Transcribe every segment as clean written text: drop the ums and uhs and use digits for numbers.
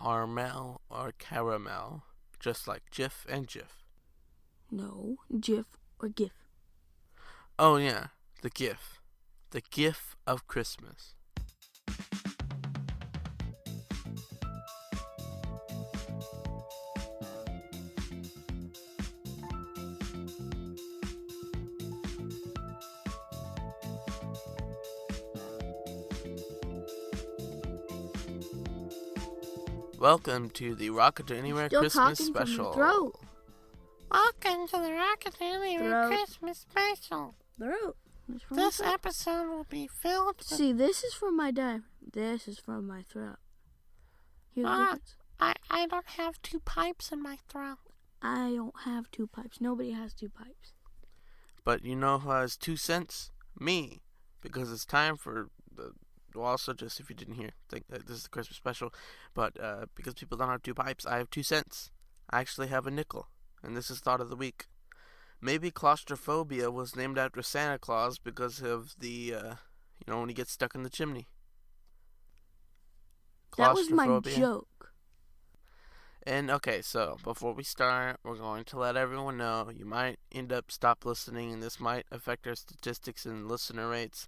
caramel or caramel, just like Jif and Jif. No, GIF or GIF. Oh yeah, the GIF. The GIF of Christmas. Welcome to the Rocket to Anywhere Still Christmas talking from special. your throat. Welcome to the Rocket to Anywhere Throat. Christmas special. Throat. This episode will be filled with... See, this is from my diaphragm. This is from my throat. Here's the difference. I don't have two pipes in my throat. I don't have two pipes. Nobody has two pipes. But you know who has 2 cents? Me. Because it's time for the... Well, also, just if you didn't hear, think that this is the Christmas special. But because people don't have 2 pipes, I have 2 cents. I actually have a nickel. And this is Thought of the Week. Maybe claustrophobia was named after Santa Claus because of the, when he gets stuck in the chimney. That was my joke. And, okay, so, before we start, we're going to let everyone know you might end up stop listening, and this might affect our statistics and listener rates.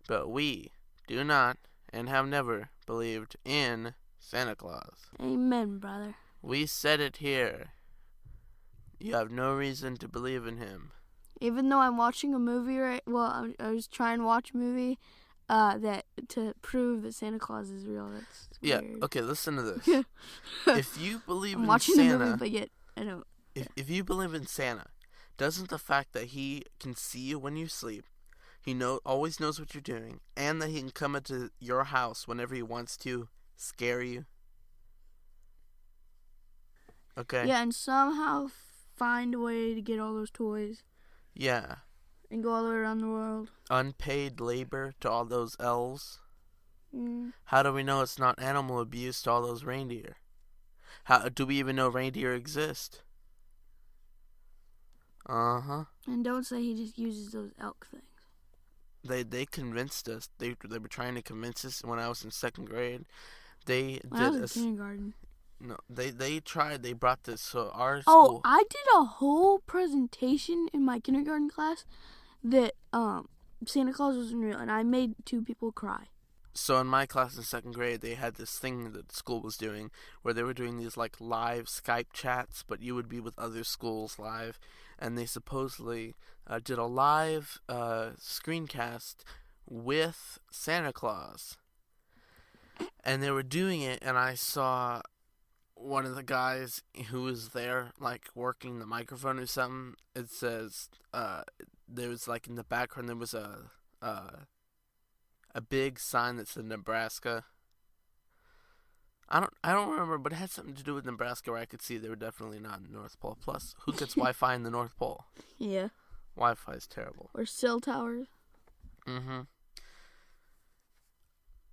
But we do not and have never believed in Santa Claus. Amen, brother. We said it here. You have no reason to believe in him. Even though I'm watching a movie I was trying to watch a movie that to prove that Santa Claus is real. That's weird. Okay, listen to this. If you believe I'm in watching Santa, the movie, but yet I don't. If you believe in Santa, doesn't the fact that he can see you when you sleep, he always knows what you're doing, and that he can come into your house whenever he wants to, scare you? Okay. Yeah, and somehow find a way to get all those toys. Yeah. And go all the way around the world. Unpaid labor to all those elves. Mm. How do we know it's not animal abuse to all those reindeer? How do we even know reindeer exist? Uh-huh. And don't say he just uses those elk things. They convinced us. They were trying to convince us when I was in 2nd grade. When I was in kindergarten. No, they tried. They brought this to our Oh, school. I did a whole presentation in my kindergarten class that Santa Claus wasn't real, and I made 2 people cry. So in my class in 2nd grade, they had this thing that the school was doing where they were doing these like live Skype chats, but you would be with other schools live, and they supposedly did a live screencast with Santa Claus. And they were doing it, and I saw one of the guys who was there, like, working the microphone or something. It says, there was, like, in the background, there was a big sign that said Nebraska. I don't remember, but it had something to do with Nebraska where I could see they were definitely not in the North Pole. Plus, who gets Wi-Fi in the North Pole? Yeah. Wi-Fi is terrible. Or cell towers. Mm-hmm.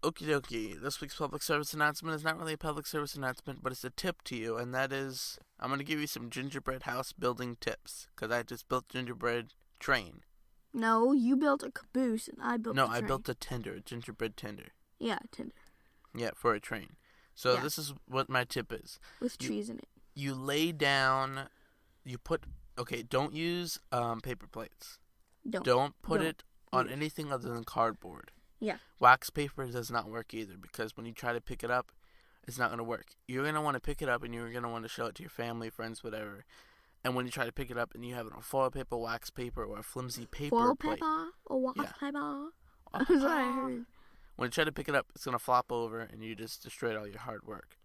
Okie dokie, this week's public service announcement is not really a public service announcement, but it's a tip to you, and that is, I'm going to give you some gingerbread house building tips, because I just built gingerbread train. No, you built a caboose, and I built a train. No, I built a gingerbread tender. Yeah, tender. Yeah, for a train. So This is what my tip is. With trees in it. You lay down, don't use paper plates. Don't put it on anything other than cardboard. Yeah. Wax paper does not work either, because when you try to pick it up, it's not going to work. You're going to want to pick it up, and you're going to want to show it to your family, friends, whatever. And when you try to pick it up and you have it on foil paper, wax paper, or a flimsy paper foil plate. Paper or wax paper? That's what I heard. When you try to pick it up, it's going to flop over, and you just destroyed all your hard work.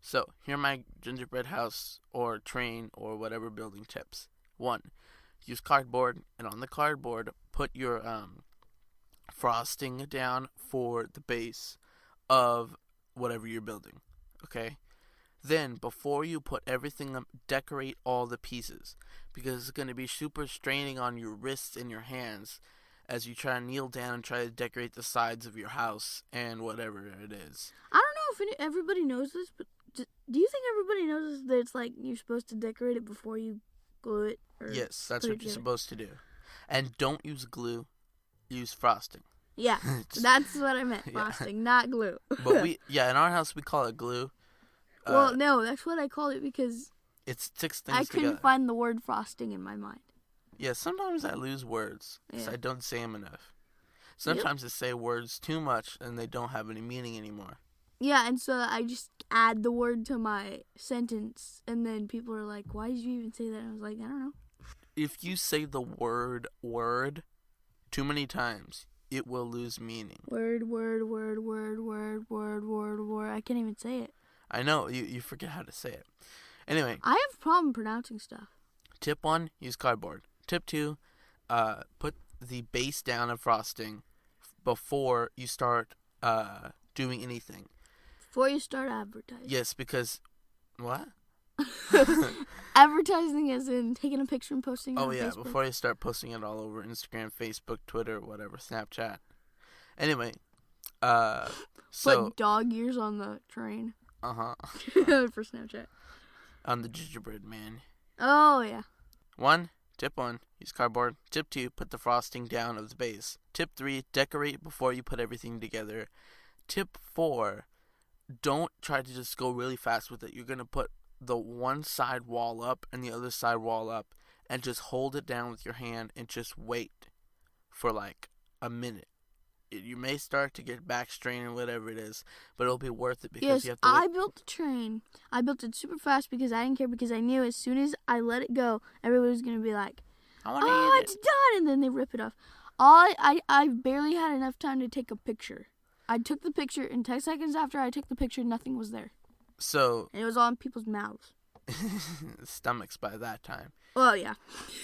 So, here are my gingerbread house, or train, or whatever building tips. 1. Use cardboard, and on the cardboard, put your frosting down for the base of whatever you're building, okay? Then, before you put everything up, decorate all the pieces, because it's going to be super straining on your wrists and your hands as you try to kneel down and try to decorate the sides of your house and whatever it is. I don't know if everybody knows this, but do you think everybody knows that it's like you're supposed to decorate it before you glue it? Yes, that's what you're supposed to do. And don't use glue. Use frosting. Yeah, that's what I meant. Frosting, not glue. But in our house we call it glue. Well, no, that's what I called it because it sticks things I together. couldn't find the word frosting in my mind. Yeah, sometimes I lose words because I don't say them enough. Sometimes I say words too much and they don't have any meaning anymore. Yeah, and so I just add the word to my sentence, and then people are like, why did you even say that? And I was like, I don't know. If you say the word too many times, it will lose meaning. Word. I can't even say it. I know, you forget how to say it. Anyway. I have a problem pronouncing stuff. Tip 1, use cardboard. Tip 2, put the base down of frosting before you start doing anything. Before you start advertising. Yes, because... What? Advertising as in taking a picture and posting it on Facebook. Oh, yeah, before you start posting it all over Instagram, Facebook, Twitter, whatever, Snapchat. Anyway, so... Put dog ears on the train. Uh-huh. For Snapchat. On the gingerbread man. Oh, yeah. Tip 1, use cardboard. Tip 2, put the frosting down of the base. Tip 3, decorate before you put everything together. Tip 4, don't try to just go really fast with it. You're going to put the one side wall up and the other side wall up and just hold it down with your hand and just wait for like a minute. You may start to get back strain or whatever it is, but it'll be worth it because you have to wait. I built the train. I built it super fast because I didn't care, because I knew as soon as I let it go, everybody was going to be like, it's done, and then they rip it off. I barely had enough time to take a picture. I took the picture, and 10 seconds after I took the picture, nothing was there. So... And it was on people's mouths. Stomachs by that time. Well, yeah.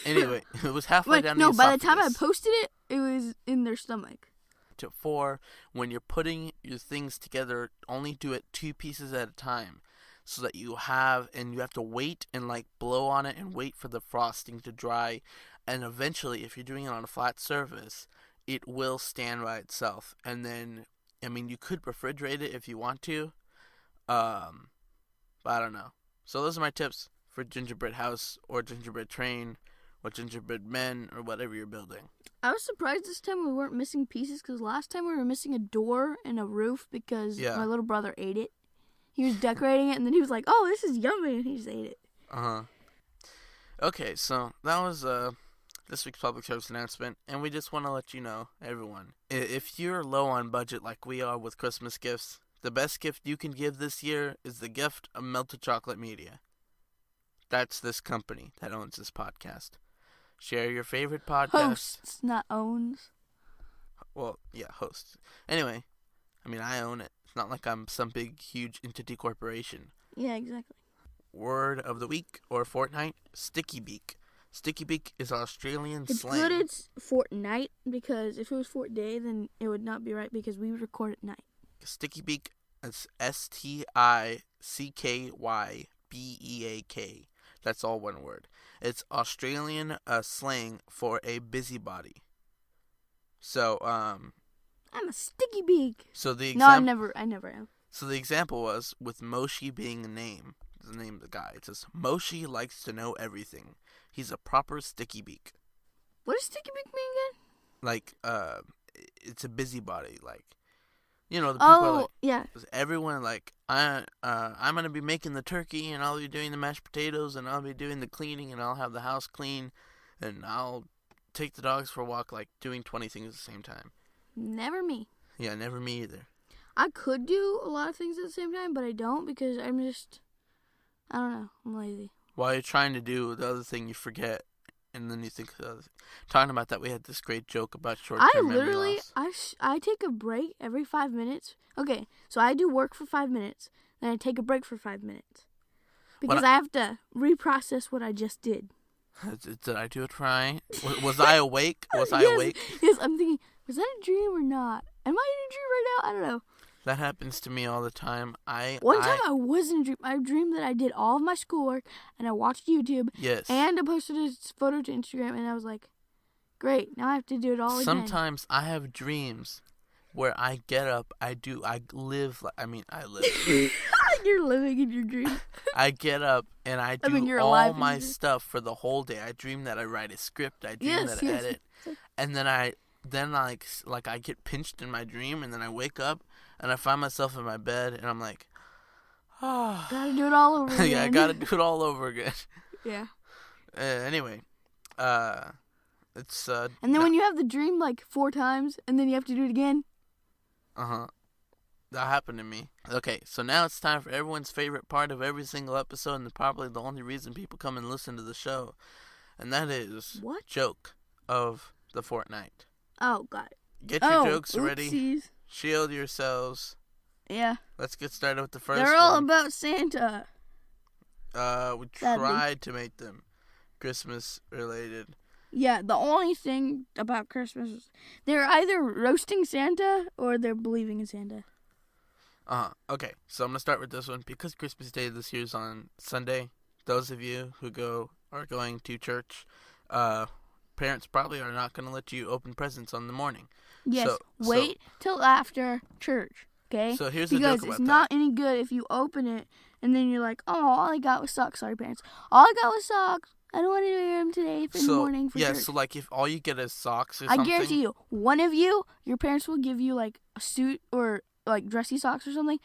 Anyway, it was halfway down the esophagus. No, by the time I posted it, it was in their stomach. Tip 4, when you're putting your things together, only do it 2 pieces at a time, so that you have to wait and like blow on it and wait for the frosting to dry, and eventually, if you're doing it on a flat surface, it will stand by itself. And then, I mean, you could refrigerate it if you want to, but I don't know. So those are my tips for gingerbread house or gingerbread train or gingerbread men or whatever you're building. I was surprised this time we weren't missing pieces, because last time we were missing a door and a roof because my little brother ate it. He was decorating it, and then he was like, oh, this is yummy, and he just ate it. Uh-huh. Okay, so that was this week's public service announcement, and we just want to let you know, everyone, if you're low on budget like we are with Christmas gifts, the best gift you can give this year is the gift of Melted Chocolate Media. That's this company that owns this podcast. Share your favorite podcast. Hosts, not owns. Well, yeah, hosts. Anyway, I mean, I own it. It's not like I'm some big, huge entity corporation. Yeah, exactly. Word of the week or fortnight, Sticky Beak. Sticky Beak is Australian slang. It's good it's fortnight, because if it was fort day, then it would not be right, because we record at night. Sticky Beak is STICKYBEAK. That's all one word. It's Australian slang for a busybody. So, I'm a sticky beak. So the No, I never am. So the example was with Moshi being the name of the guy. It says Moshi likes to know everything. He's a proper sticky beak. What does sticky beak mean again? Like, it's a busybody. Like, you know, the people are like, yeah. Everyone like, I'm gonna be making the turkey, and I'll be doing the mashed potatoes, and I'll be doing the cleaning, and I'll have the house clean, and I'll take the dogs for a walk, like doing 20 things at the same time. Never me. Yeah, never me either. I could do a lot of things at the same time, but I don't, because I don't know, I'm lazy. While you're trying to do the other thing, you forget, and then you think of the other thing. Talking about that, we had this great joke about short-term memory loss. I take a break every 5 minutes. Okay, so I do work for 5 minutes, then I take a break for 5 minutes. Because I have to reprocess what I just did. Did I do it right? Was I awake? Was I awake? Yes, I'm thinking, was that a dream or not? Am I in a dream right now? I don't know. That happens to me all the time. One time I was in a dream. I dreamed that I did all of my schoolwork, and I watched YouTube. Yes. And I posted a photo to Instagram, and I was like, great, now I have to do it all again. Sometimes I have dreams where I get up, I live. You're living in your dream. I get up and I do all my stuff for the whole day. I dream that I write a script. I dream that I edit. And then I get pinched in my dream, and then I wake up and I find myself in my bed, and I'm like, oh, Gotta do it all over again. Yeah, I gotta do it all over again. Yeah. Anyway, it's And then when you have the dream like 4 times, and then you have to do it again. That happened to me. Okay, so now it's time for everyone's favorite part of every single episode, and probably the only reason people come and listen to the show, and that is what joke of the fortnight. Oh, got it. Get your jokes ready. Oopsies. Shield yourselves. Yeah. Let's get started with the first They're all about Santa. We tried to make them Christmas related. Yeah, the only thing about Christmas is they're either roasting Santa or they're believing in Santa. Okay, so I'm going to start with this one. Because Christmas Day this year is on Sunday, those of you who are going to church, parents probably are not going to let you open presents on the morning. Yes, wait till after church, okay? So here's the joke about that. Because it's not any good if you open it and then you're like, oh, all I got was socks. Sorry, parents. All I got was socks. I don't want to wear them today for the morning for church. Yeah, so like if all you get is socks or something. I guarantee you, one of you, your parents will give you like a suit or like dressy socks or something,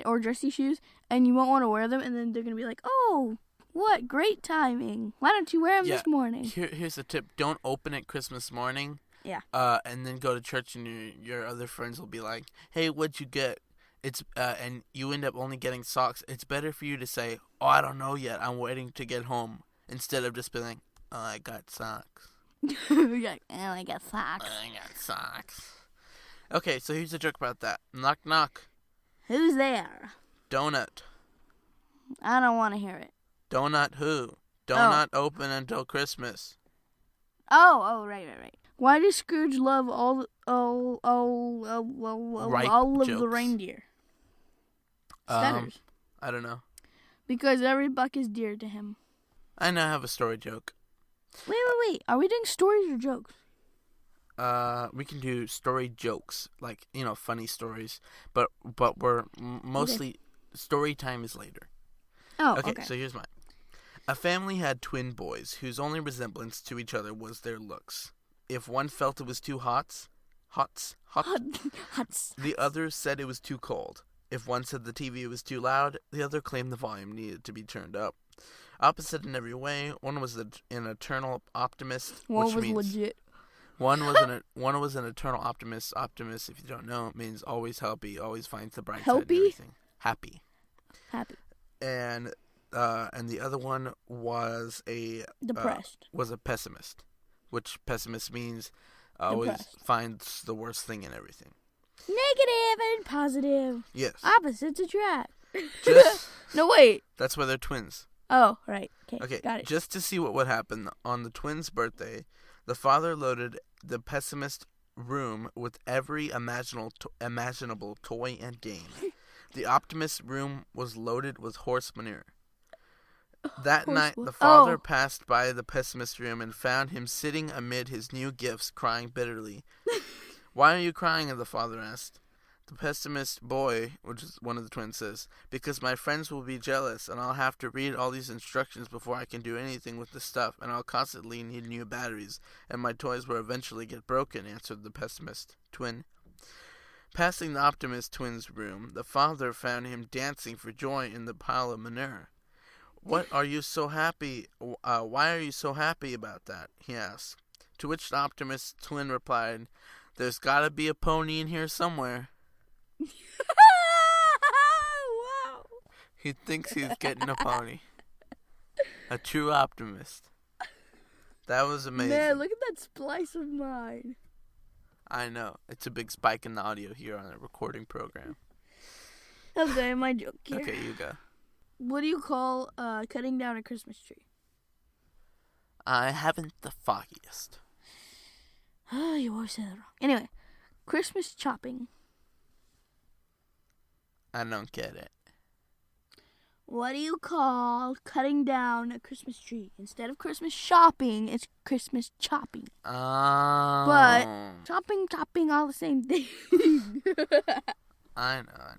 or dressy shoes, and you won't want to wear them, and then they're going to be like, oh, what great timing. Why don't you wear them this morning? Here's a tip. Don't open it Christmas morning. Yeah. And then go to church, and your other friends will be like, hey, what'd you get? It's and you end up only getting socks. It's better for you to say, oh, I don't know yet. I'm waiting to get home. Instead of just being like, oh, I got socks. You're like, oh, I got socks. I got socks. Okay, so here's a joke about that. Knock, knock. Who's there? Donut. I don't want to hear it. Donut who? Donut open until Christmas. Oh, right. Why does Scrooge love all of the reindeer? Stutters. I don't know. Because every buck is dear to him. I now have a story joke. Wait. Are we doing stories or jokes? We can do story jokes, like, funny stories, but we're mostly story time is later. Oh, okay. So here's mine. A family had twin boys whose only resemblance to each other was their looks. If one felt it was too hot, the other said it was too cold. If one said the TV was too loud, the other claimed the volume needed to be turned up. Opposite in every way, one was an eternal optimist. One was legit. One was an eternal optimist. Optimist, if you don't know, means always happy, always finds the bright side in everything. Happy. And the other one was depressed. Was a pessimist, which pessimist means always finds the worst thing in everything. Negative and positive. Yes. Opposites attract. No, wait. That's why they're twins. Oh, right. Okay, got it. Just to see what would happen on the twins' birthday, the father loaded the pessimist room with every imaginable toy and game. The optimist room was loaded with horse manure. That night, the father passed by the pessimist room and found him sitting amid his new gifts, crying bitterly. Why are you crying? The father asked. The pessimist boy, which is one of the twins, says, because my friends will be jealous, and I'll have to read all these instructions before I can do anything with the stuff, and I'll constantly need new batteries, and my toys will eventually get broken, answered the pessimist twin. Passing the optimist twin's room, the father found him dancing for joy in the pile of manure. What are you so happy? Why are you so happy about that? He asked. To which the optimist twin replied, there's gotta be a pony in here somewhere. Wow. He thinks he's getting a pony. A true optimist. That was amazing. Man, look at that splice of mine. I know. It's a big spike in the audio here on the recording program. Okay, my joke here. Okay, you go. What do you call cutting down a Christmas tree? I haven't the foggiest. Oh, you always say that wrong. Anyway, Christmas chopping. I don't get it. What do you call cutting down a Christmas tree? Instead of Christmas shopping, it's Christmas chopping. Oh. But chopping, all the same thing. I know.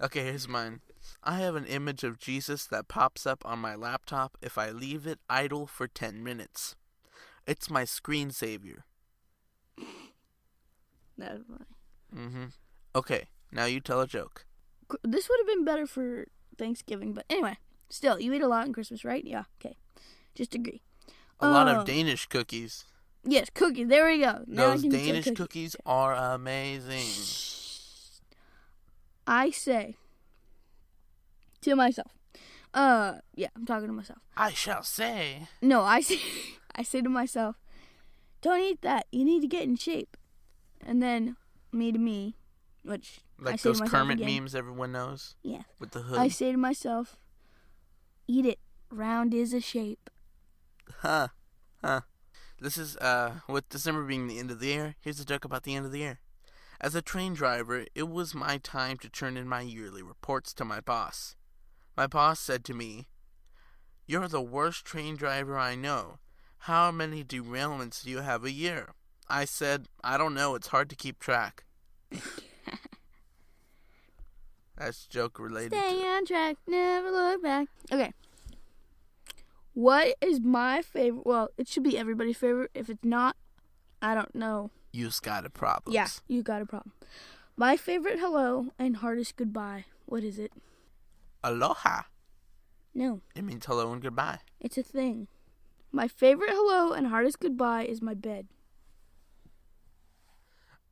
Okay, here's mine. I have an image of Jesus that pops up on my laptop if I leave it idle for 10 minutes. It's my screensaver. That was funny. Okay, now you tell a joke. This would have been better for Thanksgiving. But anyway, still, you eat a lot on Christmas, right? Yeah, okay. Just agree. A lot of Danish cookies. Yes, cookies. There we go. Now Those Danish cookies are amazing. I say to myself. Yeah, I'm talking to myself. I shall say. No, I say to myself, don't eat that. You need to get in shape. And then me to me, which like I say those to myself Kermit again, memes everyone knows. Yeah. With the hood. I say to myself, eat it. Round is a shape. Huh. This is, with December being the end of the year, here's a joke about the end of the year. As a train driver, it was my time to turn in my yearly reports to my boss. My boss said to me, "You're the worst train driver I know. How many derailments do you have a year?" I said, "I don't know. It's hard to keep track." That's joke related. Stay on track, never look back. Okay. What is my favorite? Well, it should be everybody's favorite. If it's not, I don't know. You've got a problem. Yeah, you got a problem. My favorite hello and hardest goodbye. What is it? Aloha. No. It means hello and goodbye. It's a thing. My favorite hello and hardest goodbye is my bed.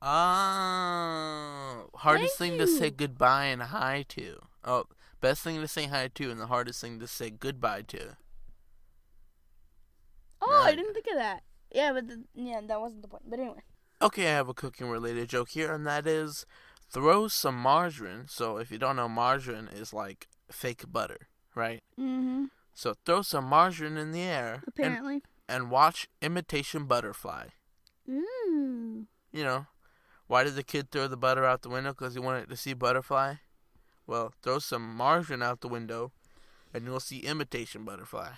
Oh. Hardest thing to say goodbye and hi to. Oh, best thing to say hi to and the hardest thing to say goodbye to. Oh, I didn't think of that. Yeah, but that wasn't the point. But anyway. Okay, I have a cooking-related joke here, and that is, throw some margarine. So if you don't know, margarine is like fake butter, right? Mm-hmm. So throw some margarine in the air. Apparently. And watch imitation butterfly. Ooh. You know, why did the kid throw the butter out the window? Because he wanted to see butterfly? Well, throw some margarine out the window, and you'll see imitation butterfly.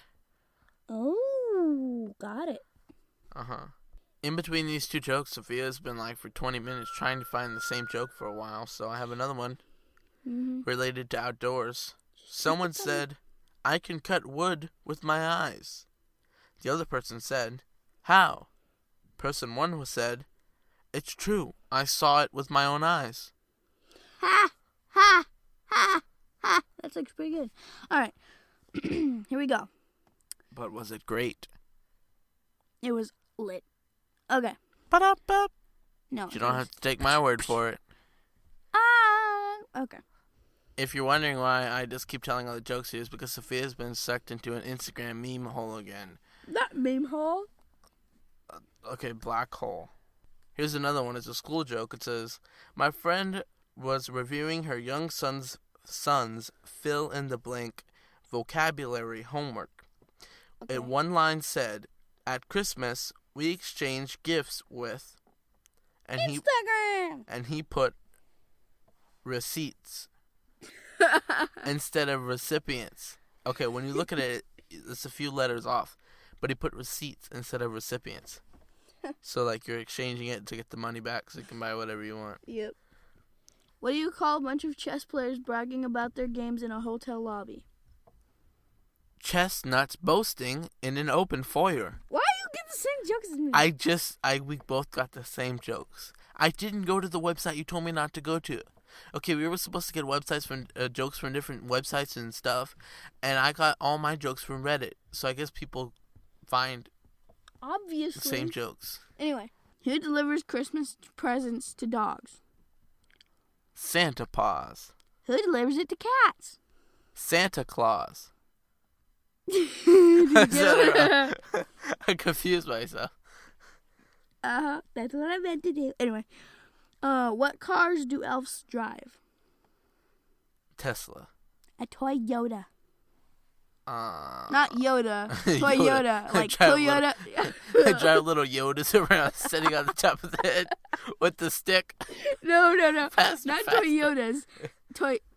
Oh, got it. Uh-huh. In between these two jokes, Sophia's been like for 20 minutes trying to find the same joke for a while, so I have another one related to outdoors. Someone said, "I can cut wood with my eyes." The other person said, "How?" Person one said, "It's true. I saw it with my own eyes." Ha! Ha! Ha! Ha! That looks pretty good. All right. Here we go. But was it great? It was lit. Okay. Ba-da-ba. No. You don't have to take my word for it. Okay. If you're wondering why I just keep telling all the jokes here, it's because Sophia's been sucked into an Instagram meme hole again. That meme hole? Okay, black hole. Here's another one. It's a school joke. It says, "My friend was reviewing her young son's fill-in-the-blank vocabulary homework. Okay. One line said, 'At Christmas, we exchange gifts with,' and Instagram! he put receipts instead of recipients. Okay, when you look at it, it's a few letters off, but he put receipts instead of recipients. So, like, you're exchanging it to get the money back so you can buy whatever you want. Yep. What do you call a bunch of chess players bragging about their games in a hotel lobby? Chestnuts boasting in an open foyer. Why do you get the same jokes as me? We both got the same jokes. I didn't go to the website you told me not to go to. Okay, we were supposed to get websites from jokes from different websites and stuff, and I got all my jokes from Reddit. So I guess people find obviously the same jokes. Anyway, who delivers Christmas presents to dogs? Santa Paws. Who delivers it to cats? Santa Claus. I confused myself. That's what I meant to do. Anyway, what cars do elves drive? Tesla. A Toyota. Not Yoda. Toyota. Like Toyota. I drive little Yodas around sitting on the top of the head with the stick. No. Faster, Not faster. Toyotas.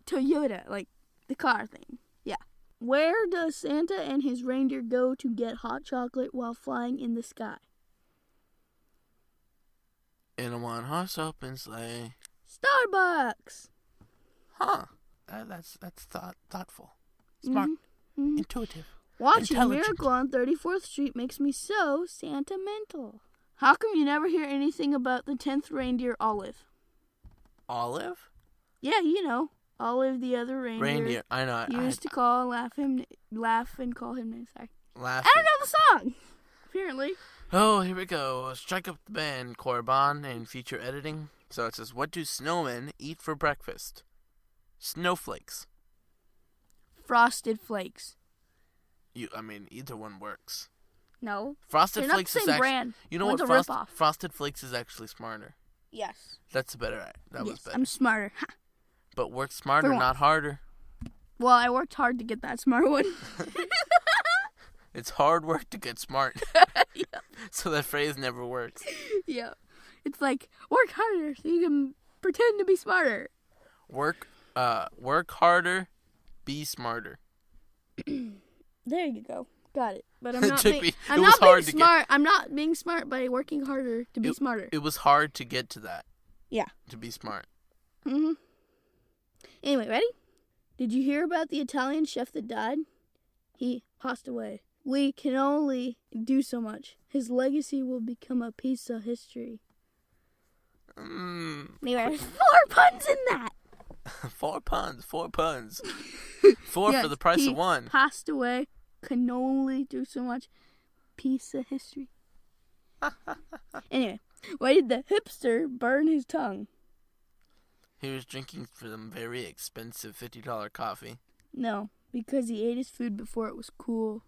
Toyota, like the car thing. Yeah. Where does Santa and his reindeer go to get hot chocolate while flying in the sky? In a one-horse open sleigh. Starbucks. Huh. That's thoughtful. Smart. Mm-hmm. Intuitive. Watching intelligent. Miracle on 34th Street makes me so sentimental. How come you never hear anything about the 10th reindeer, Olive? Olive? Yeah, you know. Olive the other reindeer. I know. Used to call, laugh and call him names. Sorry. Laugh. I don't know the song. Apparently. Oh, here we go. Strike up the band, Corban, and feature editing. So it says, what do snowmen eat for breakfast? Snowflakes. Frosted Flakes. Either one works. No. Frosted Flakes is actually brand. You know One's what? Frosted Flakes is actually smarter. Yes. That's better. That was better. I'm smarter. But work smarter, not harder. Well, I worked hard to get that smart one. It's hard work to get smart. Yep. So that phrase never works. Yeah. It's like, work harder so you can pretend to be smarter. Work harder, be smarter. There you go. Got it. But I'm not being smart. I'm not being smart by working harder to be smarter. It was hard to get to that. Yeah. To be smart. Mm-hmm. Anyway, ready? Did you hear about the Italian chef that died? He passed away. We can only do so much. His legacy will become a piece of history. There's 4 puns in that. 4 puns. 4 yes, for the price of 1. Passed away. Can only do so much. Piece of history. Anyway, why did the hipster burn his tongue? He was drinking some very expensive $50 coffee. No, because he ate his food before it was cool.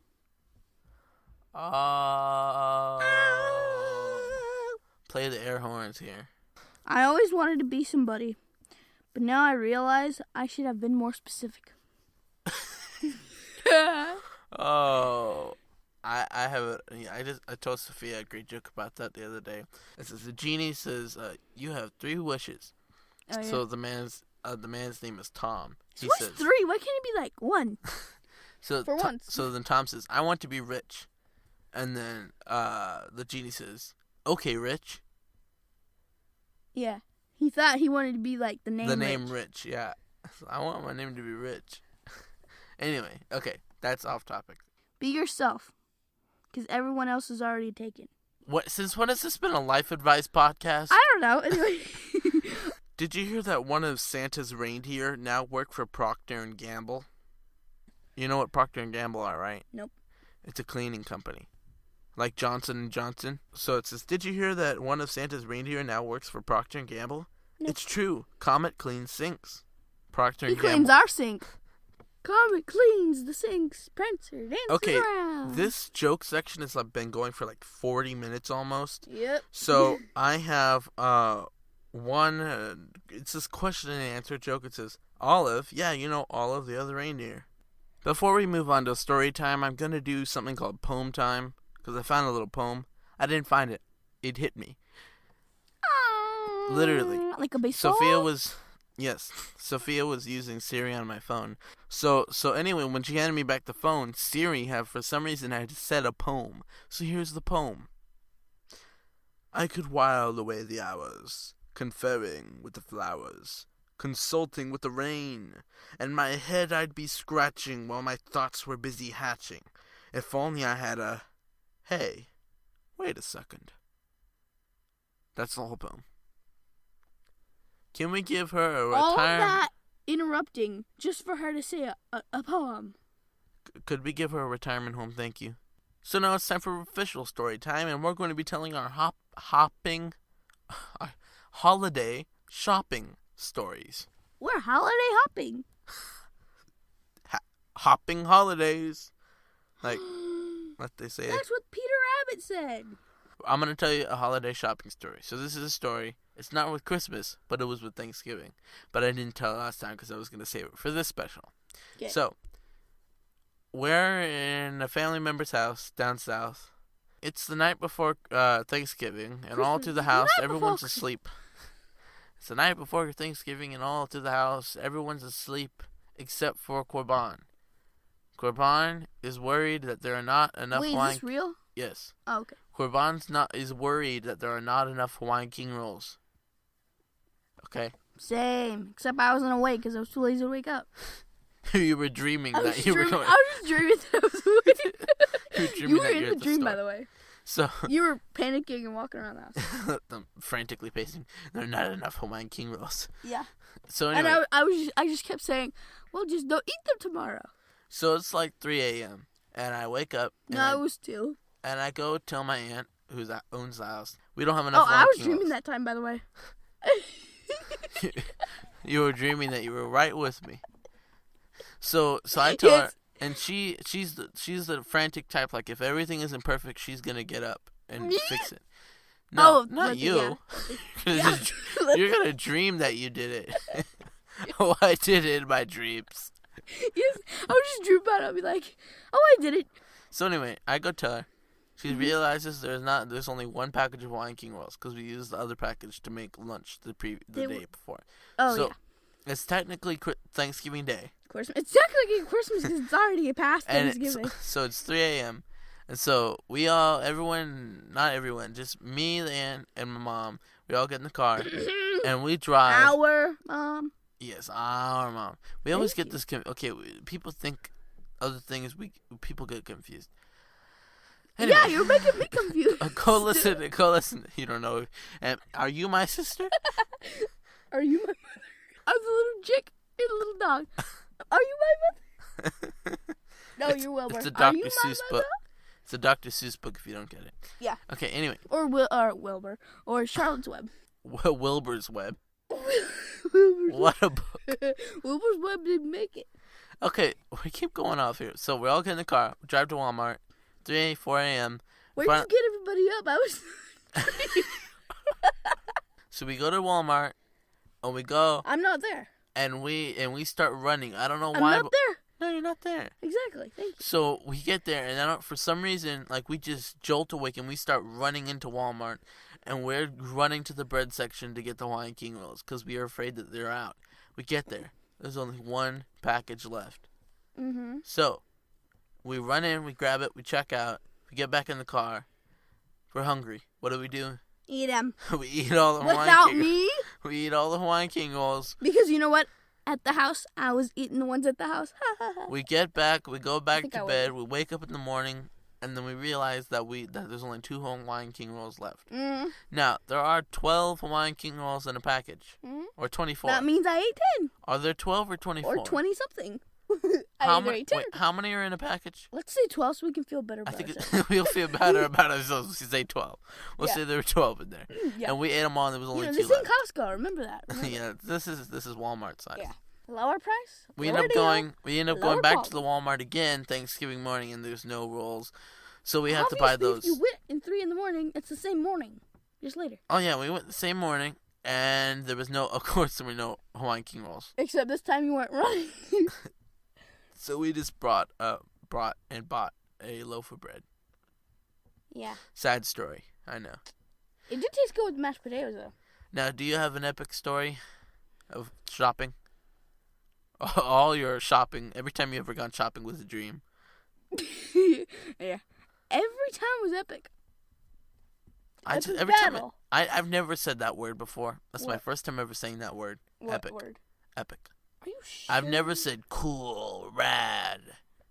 Play the air horns here. I always wanted to be somebody, but now I realize I should have been more specific. Oh, I told Sofia a great joke about that the other day. It says the genie says, "You have 3 wishes." Oh, yeah. So the man's name is Tom. He says 3. Why can't it be like 1? So once. So then Tom says, "I want to be rich," and then the genie says, "Okay, Rich." Yeah, he thought he wanted to be like the name. The name Rich, yeah. I want my name to be Rich. Anyway, okay, that's off topic. Be yourself, because everyone else is already taken. What? Since when has this been a life advice podcast? I don't know. Anyway. Did you hear that one of Santa's reindeer now work for Procter & Gamble? You know what Procter & Gamble are, right? Nope. It's a cleaning company. Like Johnson & Johnson. So it says, did you hear that one of Santa's reindeer now works for Procter & Gamble? Nope. It's true. Comet cleans sinks. Procter & Gamble. He cleans our sink. Comet cleans the sinks. Prancer dances around. This joke section has been going for like 40 minutes almost. Yep. So I have one. It's this question and answer joke. It says, Olive. Yeah, you know Olive, the other reindeer. Before we move on to story time, I'm going to do something called poem time. Because I found a little poem. I didn't find it. It hit me. Literally. Like a baseball? Sofia was using Siri on my phone. So anyway, when she handed me back the phone, Siri for some reason had said a poem. So here's the poem. I could while away the hours, conferring with the flowers, consulting with the rain, and my head I'd be scratching while my thoughts were busy hatching. If only I had a... Hey, wait a second. That's the whole poem. Can we give her a retirement... All of that interrupting just for her to say a poem. Could we give her a retirement home, thank you? So now it's time for official story time, and we're going to be telling our holiday shopping stories. We're holiday hopping. Hopping holidays. Like... What they say. That's what Peter Rabbit said. I'm going to tell you a holiday shopping story. So this is a story. It's not with Christmas, but it was with Thanksgiving. But I didn't tell it last time because I was going to save it for this special. Okay. So, we're in a family member's house down south. It's the night before Thanksgiving, and all through the house, everyone's asleep. It's the night before Thanksgiving, and all through the house, everyone's asleep except for Corban. Corban is worried that there are not enough Wait, Hawaiian... is this real? Yes. Oh, okay. Corban is worried that there are not enough Hawaiian king rolls. Okay? Same. Except I wasn't awake because I was too lazy to wake up. You were dreaming that you were going... I was just dreaming that I was awake. You were dreaming you were in the dream, by the way. So you were panicking and walking around the house. I'm frantically pacing. There are not enough Hawaiian king rolls. Yeah. So anyway, and I just kept saying, well, just don't eat them tomorrow. So it's like 3 a.m. and I wake up. No, it was 2. And I go tell my aunt, who owns the house, we don't have enough. Oh, I was dreaming that time, by the way. You were dreaming that you were right with me. So I tell her, and she's the frantic type. Like if everything isn't perfect, she's gonna get up and fix it. No, not you. Yeah. You're gonna dream that you did it. Oh, I did it in my dreams. Yes, I would just dream about it. I'd be like, oh, I did it. So anyway, I go tell her. She realizes there's only one package of Hawaiian king rolls because we used the other package to make lunch the day before. Oh, so, yeah. It's technically Thanksgiving Day. Christmas. It's technically Christmas because it's already past Thanksgiving. So it's 3 a.m. And so not everyone, just me, the aunt, and my mom, we all get in the car and we drive. Our mom. Yes, our mom. We always get this. People think other things. People get confused. Anyway, yeah, you're making me confused. Go listen. You don't know. Are you my sister? Are you my mother? I was a little chick and a little dog. Are you my mother? No, you're Wilbur. It's a Dr. Seuss book. It's a Dr. Seuss book if you don't get it. Yeah. Okay, anyway. Or Wilbur. Or Charlotte's Web. Wilbur's Web. What a book. Wilbur's Web didn't make it. Okay, we keep going off here. So we all get in the car, drive to Walmart, 4 a.m. Where did you get everybody up? I was... So we go to Walmart, and we go... I'm not there. And we start running. I don't know why. I'm not there. No, you're not there. Exactly. Thank you. So we get there, and for some reason, like we just jolt awake, and we start running into Walmart, and we're running to the bread section to get the Hawaiian king rolls because we are afraid that they're out. We get there. There's only one package left. Mm-hmm. So we run in, we grab it, we check out, we get back in the car. We're hungry. What do? Eat them. We eat all the Hawaiian Without king me? We eat all the Hawaiian king rolls. Because you know what? At the house, I was eating the ones at the house. We get back, we go back to bed, we wake up in the morning, and then we realize that there's only 2 Hawaiian king rolls left. Mm. Now, there are 12 Hawaiian king rolls in a package. Mm. Or 24. That means I ate 10. Are there 12 or 24? Or 20-something. How many are in a package? Let's say 12 so we can feel better about ourselves. We'll feel better about ourselves if we say 12. We'll say there were 12 in there. Yeah. And we ate them all and there was only 2 this left. isn't Costco, remember that. Yeah, this is Walmart size. Yeah. Lower price? We end up going back to the Walmart again Thanksgiving morning and there's no rolls. So we have to buy those. If you went in 3 in the morning, it's the same morning. Just later. Oh yeah, we went the same morning and there were no Hawaiian king rolls. Except this time you weren't running. So we just bought a loaf of bread. Yeah. Sad story, I know. It did taste good with mashed potatoes, though. Now, do you have an epic story of shopping? All your shopping, every time you ever gone shopping was a dream. Yeah. Every time was epic. I've never said that word before. That's my first time ever saying that word. What epic. Word? Epic. Are you sure? I've never said cool, rad,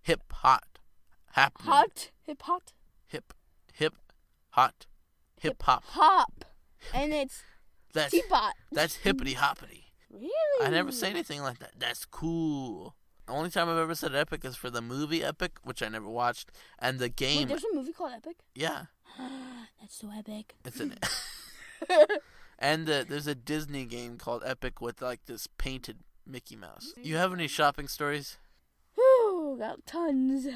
hip, hot, happening. Hot? Hip, hot? Hip, hot, hip, hop. Hop. And it's teapot. That's hippity hoppity. Really? I never say anything like that. That's cool. The only time I've ever said epic is for the movie Epic, which I never watched, and the game. Wait, there's a movie called Epic? Yeah. That's so epic. It's in it. And there's a Disney game called Epic with like this painted Mickey Mouse. You have any shopping stories? Whew, got tons.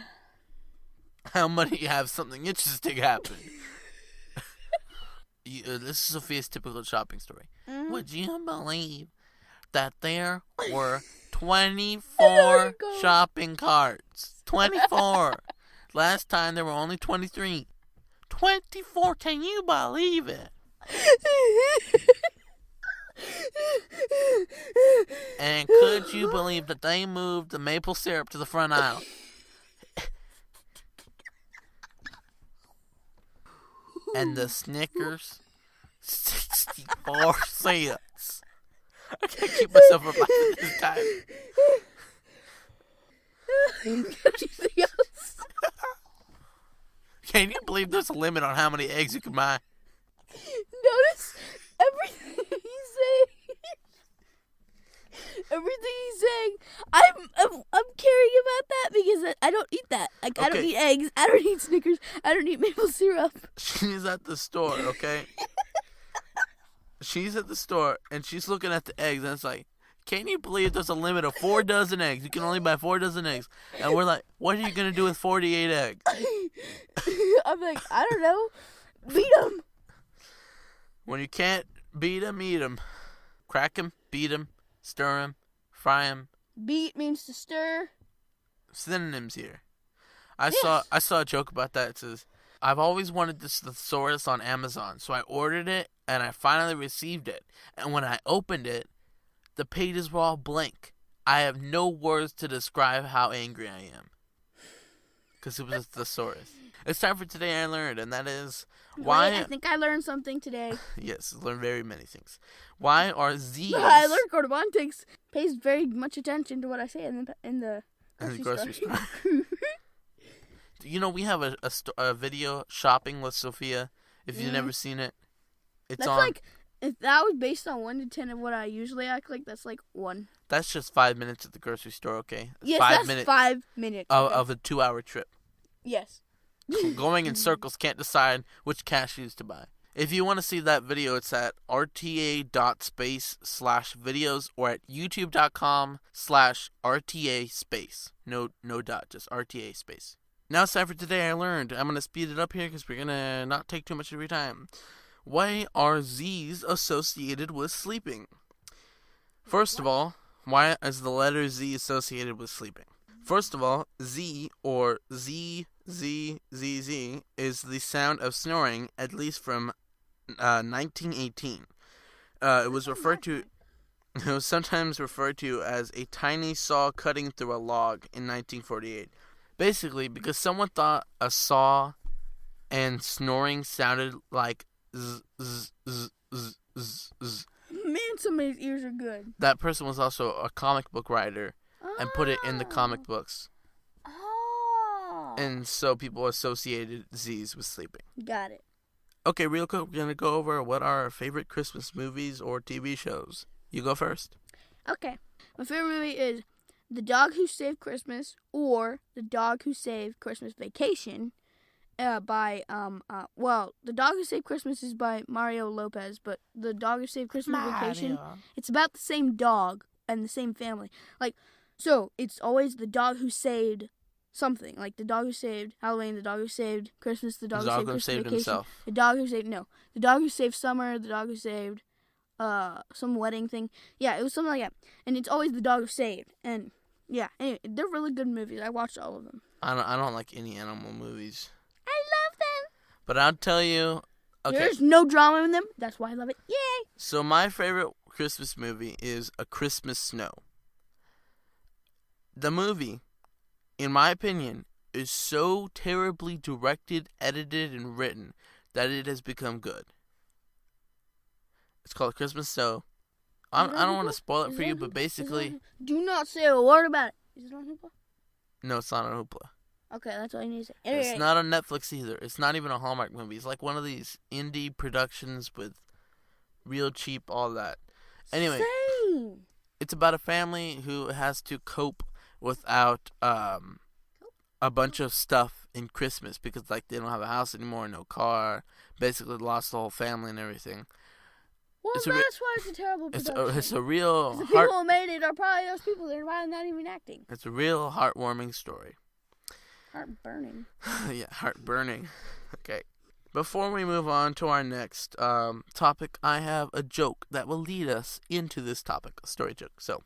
How many have something interesting happen? This is Sophia's typical shopping story. Mm-hmm. Would you believe that there were 24 shopping carts? 24. Last time there were only 23. 24, can you believe it? And could you believe that they moved the maple syrup to the front aisle? And the Snickers, 64 cents. I can't keep myself up this time. Anything else? Can you believe there's a limit on how many eggs you can buy. Notice everything he's saying. Everything he's saying. I'm caring about that because I don't eat that. Like, I don't eat eggs. I don't eat Snickers. I don't eat maple syrup. She's at the store, okay? She's at the store, and she's looking at the eggs, and it's like, can you believe there's a limit of 4 dozen eggs? You can only buy 4 dozen eggs. And we're like, what are you going to do with 48 eggs? I'm like, I don't know. Beat them. When you can't beat them, eat them. Crack them, beat them, stir them, fry them. Beat means to stir. Synonyms here. I saw a joke about that. It says, I've always wanted this thesaurus on Amazon, so I ordered it, and I finally received it. And when I opened it, the pages were all blank. I have no words to describe how angry I am. Because it was a thesaurus. It's time for Today I Learned, and that is why... Wait, I think I learned something today. Yes, learned very many things. Why are Z's... I learned Corban pays very much attention to what I say in the grocery store. You know, we have a video shopping with Sofia. If you've never seen it, it's on... Like, if that was based on 1 to 10 of what I usually act like, that's like 1. That's just 5 minutes at the grocery store, okay? Yes, 5 minutes 5 minutes. of a 2-hour trip. Yes. Going in circles, can't decide which cashews to buy. If you want to see that video, it's at rta.space/videos or at youtube.com/rta space. No dot, just RTA space. Now it's time for Today I Learned. I'm going to speed it up here because we're going to not take too much of your time. Why are Z's associated with sleeping? First of all, why is the letter Z associated with sleeping? First of all, Z or Z is the sound of snoring, at least from 1918. It was sometimes referred to as a tiny saw cutting through a log in 1948. Basically, because someone thought a saw and snoring sounded like z, z, z, z, z, z. Man, somebody's ears are good. That person was also a comic book writer and put it in the comic books. Oh. And so people associated Z's with sleeping. Got it. Okay, real quick, we're going to go over what are our favorite Christmas movies or TV shows. You go first. Okay. My favorite movie is The Dog Who Saved Christmas or The Dog Who Saved Christmas Vacation by, The Dog Who Saved Christmas is by Mario Lopez, but The Dog Who Saved Christmas Vacation, it's about the same dog and the same family. Like, so it's always the dog who saved something. Like the dog who saved Halloween, the dog who saved Christmas, the dog who saved Christmas Vacation. Himself. The dog who saved, the dog who saved summer, the dog who saved some wedding thing. Yeah, it was something like that. And it's always the dog who saved. And yeah, anyway, they're really good movies. I watched all of them. I don't like any animal movies. I love them. But I'll tell you, okay. There's no drama in them. That's why I love it. Yay! So my favorite Christmas movie is A Christmas Snow. The movie, in my opinion, is so terribly directed, edited, and written that it has become good. It's called Christmas Snow. I don't want to spoil it for you, but basically... Do not say a word about it. Is it on Hoopla? No, it's not on Hoopla. Okay, that's all you need to say. It's not on Netflix either. It's not even a Hallmark movie. It's like one of these indie productions with real cheap, all that. Anyway, it's about a family who has to cope without a bunch of stuff in Christmas because like they don't have a house anymore, no car, basically lost the whole family and everything. Well, that's why it's a terrible production. It's a real... The people who made it are probably those people that are not even acting. It's a real heartwarming story. Heart-burning. Yeah, heart-burning. Okay. Before we move on to our next topic, I have a joke that will lead us into this topic, a story joke. So,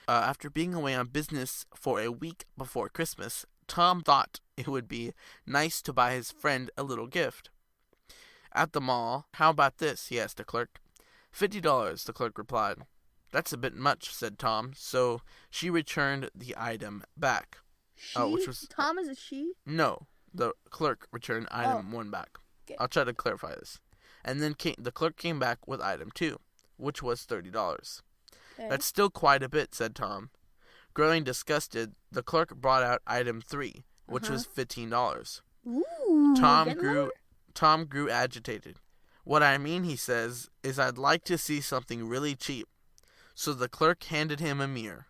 after being away on business for a week before Christmas, Tom thought it would be nice to buy his friend a little gift. At the mall, how about this, he asked the clerk. $50, the clerk replied. That's a bit much, said Tom, so she returned the item back. She? Which was Tom is a she? No, the clerk returned item 1 back. Okay. I'll try to clarify this. And then the clerk came back with item 2, which was $30. Okay. That's still quite a bit, said Tom. Growing disgusted, the clerk brought out item 3, which was $15. Ooh, Tom grew Tom grew agitated. What I mean, he says, is I'd like to see something really cheap. So the clerk handed him a mirror.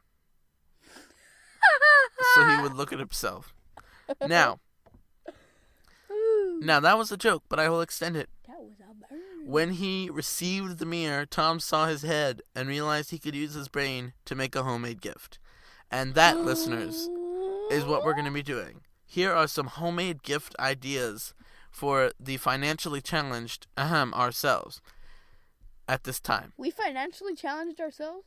So he would look at himself. Now that was a joke, but I will extend it. That was a bird. When he received the mirror, Tom saw his head and realized he could use his brain to make a homemade gift. And that, listeners, is what we're going to be doing. Here are some homemade gift ideas for the financially challenged, ourselves at this time. We financially challenged ourselves?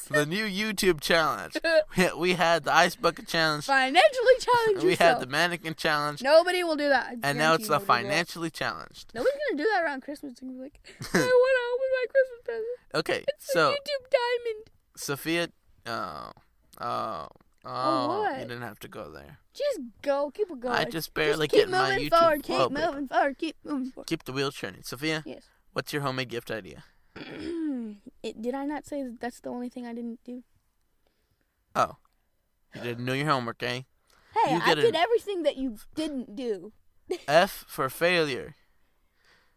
The new YouTube challenge. We had the ice bucket challenge. Financially challenged We yourself. had the mannequin challenge. Nobody will do that. And now it's the financially challenged. Nobody's going to do that around Christmas. It's going to be like, I want to open my Christmas present. Okay, It's so a YouTube diamond. Sophia, what? You didn't have to go there. Just go. Keep it going. I just barely keep get my moving YouTube. forward. Keep moving forward. Keep moving forward. Keep the wheel turning. Sophia, Yes. what's your homemade gift idea? Did I not say that's the only thing I didn't do? Oh, you didn't know your homework, eh? Hey, You I get did an everything that you didn't do. F for failure.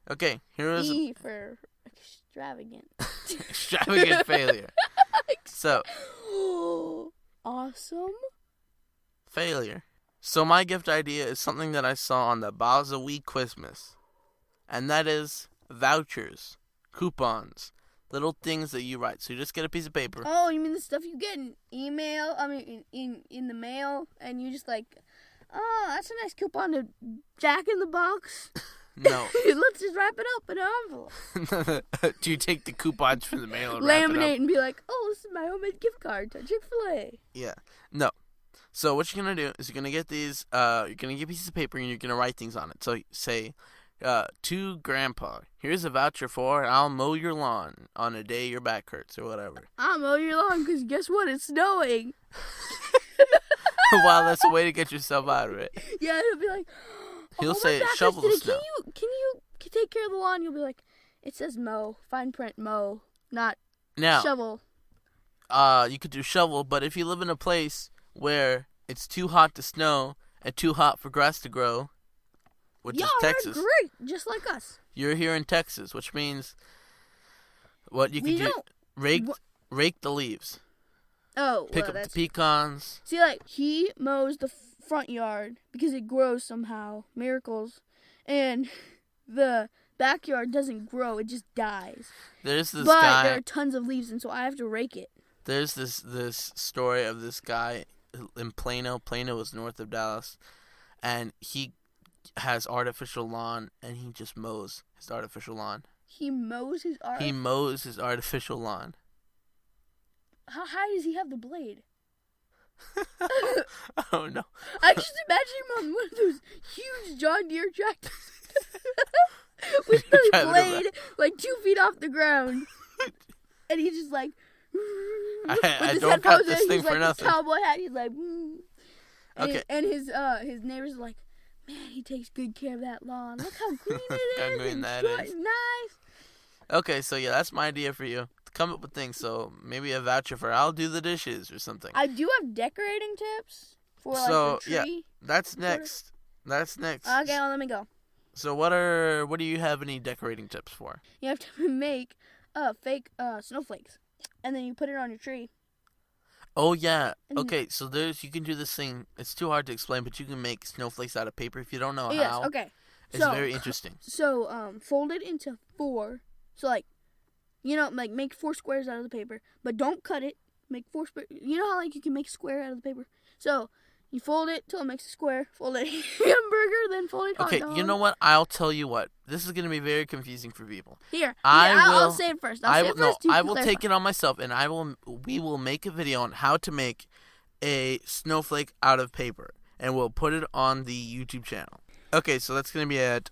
Okay, here is E for extravagant. extravagant failure. So, Awesome. failure. So my gift idea is something that I saw on the Bazawi Christmas. And that is vouchers, coupons, little things that you write. So you just get a piece of paper. Oh, you mean the stuff you get in email? I mean, in the mail, and you just like, oh, that's a nice coupon to Jack in the Box. No. Let's just wrap it up in an envelope. Do you take the coupons from the mail and wrap it Laminate up? and be like, oh, this is my homemade gift card to Chick-fil-A. Yeah. No. So what you're going to do is you're going to get these, you're going to get pieces of paper and you're going to write things on it. So say, to Grandpa, here's a voucher for I'll mow your lawn on a day your back hurts or whatever. I'll mow your lawn because guess what? It's snowing. Wow, that's a way to get yourself out of it. Yeah, he'll be like, He'll my say, back shovel the hurts snow. today. Can you take care of the lawn? You'll be like, it says mow, fine print mow, not Now, shovel. you could do shovel, but if you live in a place where it's too hot to snow and too hot for grass to grow, which is Texas. Y'all are great, just like us. You're here in Texas, which means what you can do, rake the leaves. Oh, Pick well, up that's... the pecans. See, like, he mows the front yard because it grows somehow. Miracles. And the backyard doesn't grow. It just dies. There's this but guy. there are tons of leaves, and so I have to rake it. There's this story of this guy in Plano. Plano is north of Dallas. And he has artificial lawn, and he just mows his artificial lawn. He mows his He mows his artificial lawn. How high does he have the blade? Oh, no. I just imagine him on one of those huge John Deere tractors with the blade like 2 feet off the ground, and he's just like. I don't got this thing for like nothing. Cowboy hat. He's like. Okay. And his neighbors are like, man, he takes good care of that lawn. Look how green it is. How green and that short is. and nice. Okay, so yeah, that's my idea for you. Come up with things. So maybe a voucher for I'll do the dishes or something. I do have decorating tips for like So, the yeah. tree. That's next. That's next. Okay, well, let me go. So what do you have any decorating tips for? You have to make fake snowflakes, and then you put it on your tree. Oh yeah. And- Okay, so you can do this thing. It's too hard to explain, but you can make snowflakes out of paper if you don't know Yes, how. okay. It's very interesting. So, fold it into 4. So, like, like make 4 squares out of the paper, but don't cut it. Make 4 squares. You know how, like, you can make a square out of the paper? So, you fold it till it makes a square. Fold it hamburger, then fold it hot Okay, dog. you know what? I'll tell you what. This is going to be very confusing for people. Here, I'll I'll say it first. I'll say it first. I will take it on myself, and we will make a video on how to make a snowflake out of paper, and we'll put it on the YouTube channel. Okay, so that's going to be at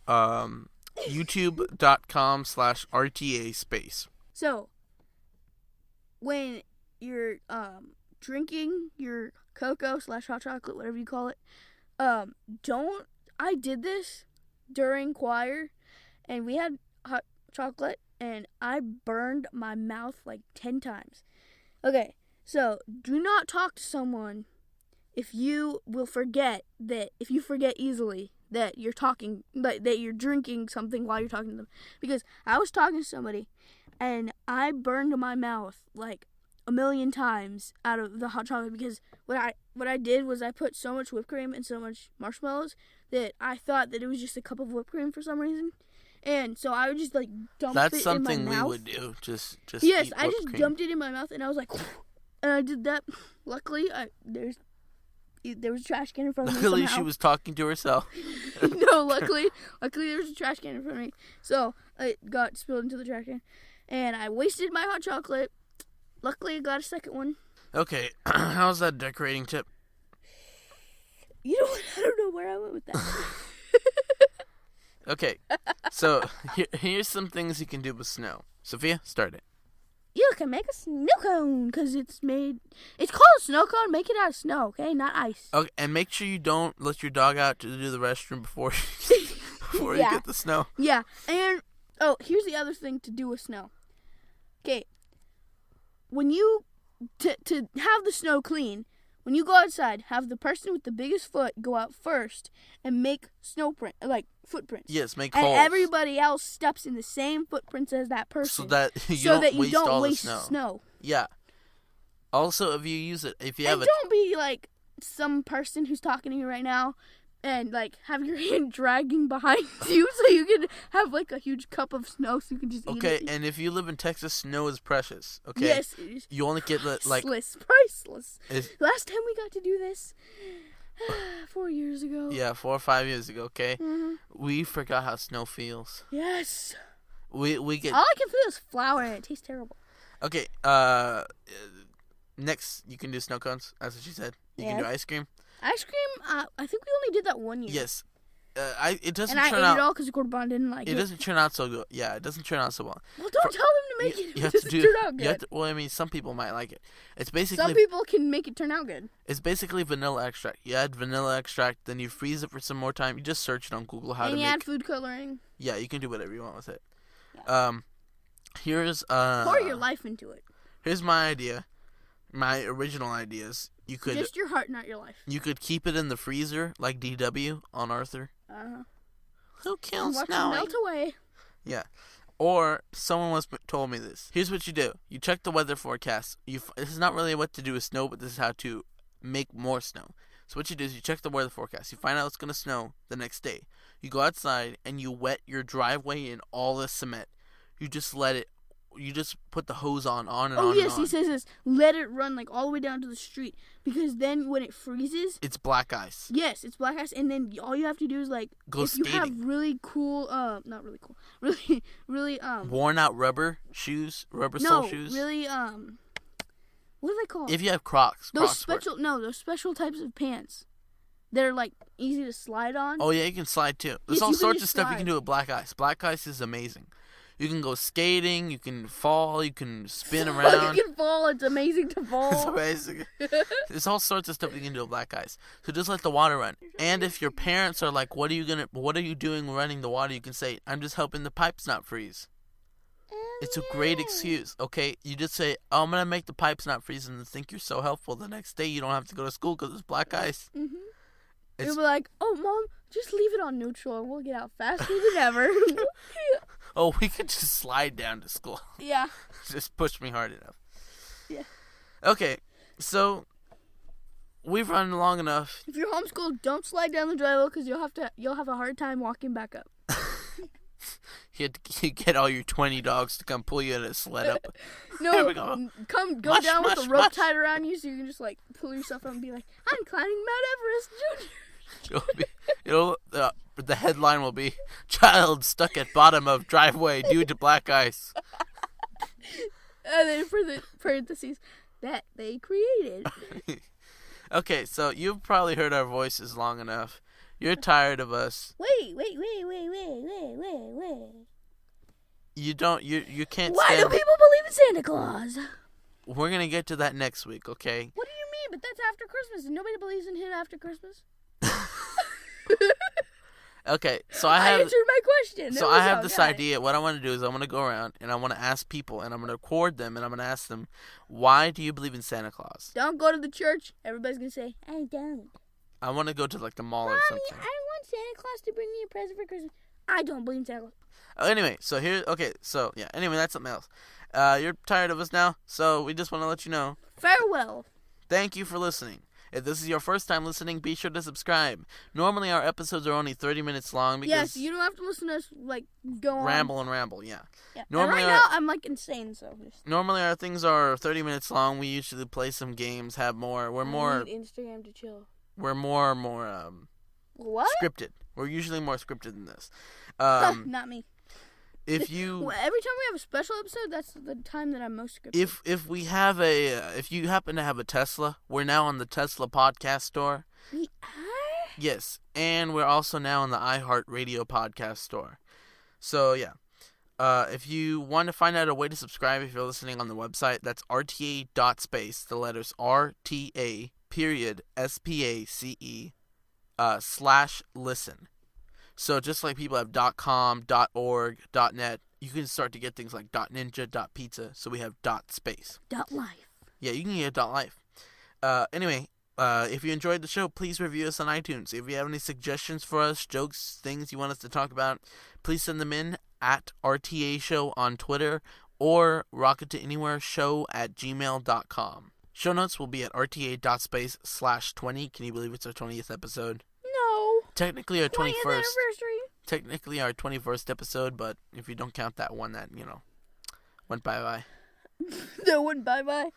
youtube.com/RTA space. So, when you're drinking your cocoa/hot chocolate, whatever you call it, I did this during choir, and we had hot chocolate, and I burned my mouth like 10 times. Okay, so do not talk to someone if you forget easily, that you're talking, that you're drinking something while you're talking to them. Because I was talking to somebody, and I burned my mouth like a million times out of the hot chocolate, because what I did was I put so much whipped cream and so much marshmallows that I thought that it was just a cup of whipped cream for some reason. And so I would just like dump it in my mouth. That's something we would do. Just yes, eat I just cream. dumped it in my mouth, and I was like, and I did that. Luckily, there was a trash can in front of me. Luckily, somehow. she was talking to herself. No, luckily there was a trash can in front of me, so it got spilled into the trash can, and I wasted my hot chocolate. Luckily, I got a second one. Okay, how's that decorating tip? You know what? I don't know where I went with that. Okay, so here's some things you can do with snow. Sophia, start it. You can make a snow cone, because it's called a snow cone. Make it out of snow, okay? Not ice. Okay, and make sure you don't let your dog out to do the restroom before you get the snow. Yeah, and here's the other thing to do with snow. Okay, when you to have the snow clean, when you go outside, have the person with the biggest foot go out first and make footprints. Yes, make and holes. And everybody else steps in the same footprints as that person, so that you don't waste snow. Yeah. Also, if you use it, don't be like some person who's talking to you right now, and like have your hand dragging behind you so you can have like a huge cup of snow so you can just eat it. Okay, and if you live in Texas, snow is precious. Okay. Yes, it is. You only get priceless. Last time we got to do this, 4 years ago. Yeah, 4 or 5 years ago. Okay. Mm-hmm. We forgot how snow feels. Yes. We get. All I can feel is flour, and it tastes terrible. Okay. Next, you can do snow cones. That's what she said. You can do ice cream. Ice cream, I think we only did that 1 year. Yes. It doesn't turn out... And I ate it all because Corban didn't like it. It doesn't turn out so good. Yeah, it doesn't turn out so well. Well, don't tell them to make it. You have to turn out good. well, I mean, some people might like it. It's basically... Some people can make it turn out good. It's basically vanilla extract. You add vanilla extract, then you freeze it for some more time. You just search it on Google how to make... And you add food coloring. Yeah, you can do whatever you want with it. Yeah. Here's... Pour your life into it. Here's my idea. My original ideas. You could just your heart, not your life. You could keep it in the freezer like DW on Arthur. Who kills watch Snowy? It melt away. Yeah. Or someone once told me this. Here's what you do. You check the weather forecast. This is not really what to do with snow, but this is how to make more snow. So what you do is you check the weather forecast. You find out it's going to snow the next day. You go outside and you wet your driveway in all the cement. You just let it. You just put the hose on and on. Oh, yes, he says this. Let it run, like, all the way down to the street. Because then when it freezes... It's black ice. Yes, it's black ice. And then all you have to do is, like... Go skating. If you have really cool... not really cool. Really, worn out rubber shoes? Sole shoes? No, really, what are they called? If you have Crocs. Those special types of pants. They're, like, easy to slide on. Oh, yeah, you can slide, too. There's all sorts of stuff you can do with black ice. Black ice is amazing. You can go skating, you can fall, you can spin around. You can fall, it's amazing to fall. It's amazing. There's all sorts of stuff you can do with black ice. So just let the water run. And if your parents are like, what are you doing running the water? You can say, I'm just helping the pipes not freeze. It's a great excuse, okay? You just say, I'm going to make the pipes not freeze and think you're so helpful. The next day you don't have to go to school because it's black ice. Mm-hmm. You'll be like, oh, Mom, just leave it on neutral and we'll get out faster than ever. Oh, we could just slide down to school. Yeah. Just push me hard enough. Yeah. Okay, so we've run long enough. If you're homeschooled, don't slide down the driveway because you'll have a hard time walking back up. You get all your 20 dogs to come pull you in a sled up. No, Here we go. Go down with a rope tied around you so you can just like pull yourself up and be like, I'm climbing Mount Everest, Junior. The headline will be, child stuck at bottom of driveway due to black ice. And then for the parentheses, that they created. Okay, so you've probably heard our voices long enough. You're tired of us. Wait. You can't Why stand... do people believe in Santa Claus? We're going to get to that next week, okay? What do you mean? But that's after Christmas, and nobody believes in him after Christmas. Okay, so I answered my question. So I have this idea. What I want to do is I want to go around and I want to ask people and I'm going to record them and I'm going to ask them, why do you believe in Santa Claus? Don't go to the church. Everybody's going to say, I don't. I want to go to like the mall or something. I want Santa Claus to bring me a present for Christmas. I don't believe in Santa Claus. Anyway, anyway, that's something else. You're tired of us now, so we just want to let you know. Farewell. Thank you for listening. If this is your first time listening, be sure to subscribe. Normally, our episodes are only 30 minutes long because... Yes, you don't have to listen to us, go on. Ramble, yeah. Normally, and right now, I'm, insane, so... Normally, our things are 30 minutes long. We usually play some games, have more... I need Instagram to chill. We're more, what? Scripted. We're usually more scripted than this. Not me. If you... Every time we have a special episode, that's the time that I'm most scripted. If you happen to have a Tesla, we're now on the Tesla podcast store. We are? Yes, and we're also now on the iHeartRadio podcast store. So, yeah. If you want to find out a way to subscribe if you're listening on the website, that's rta.space, the letters RTA, period, SPACE, /listen. So just like people have .com, .org, .net, you can start to get things like .ninja, .pizza. So we have .space. .life. Yeah, you can get .life. Anyway, if you enjoyed the show, please review us on iTunes. If you have any suggestions for us, jokes, things you want us to talk about, please send them in at RTA Show on Twitter or rockettoanywhereshow@gmail.com. Show notes will be at rta.space/20. Can you believe it's our 20th episode? No. Technically our 21st. 20th anniversary. Technically our 21st episode, but if you don't count that one that, went bye-bye. That went bye-bye?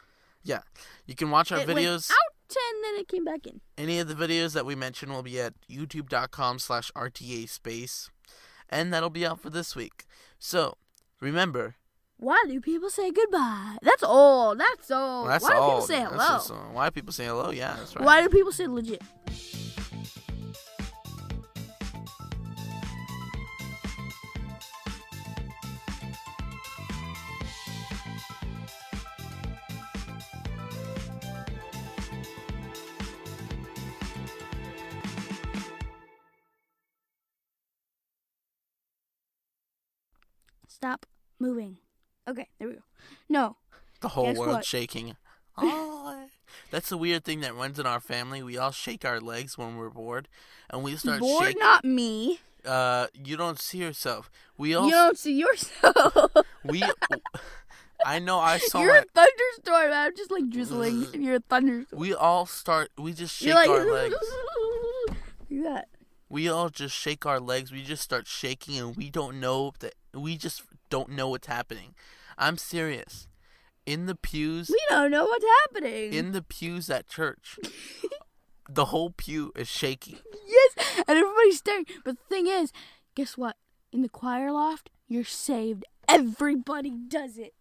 Yeah. You can watch our videos. It went out and then it came back in. Any of the videos that we mentioned will be at youtube.com/RTA space. And that'll be out for this week. So, remember. Why do people say goodbye? That's all. Why do people say hello? Why do people say hello? Yeah, that's right. Why do people say legit? Stop moving. Okay, there we go. No. The whole world's shaking. Oh, that's the weird thing that runs in our family. We all shake our legs when we're bored, and we start shaking. Not me. You don't see yourself. You don't see yourself. I know. I saw. You're a thunderstorm. I'm just drizzling. You're a thunderstorm. We just shake our legs. Do that. We all just shake our legs. We just start shaking, and we just don't know what's happening. I'm serious. In the pews. We don't know what's happening. In the pews at church. The whole pew is shaking. Yes, and everybody's staring. But the thing is, guess what? In the choir loft, you're saved. Everybody does it.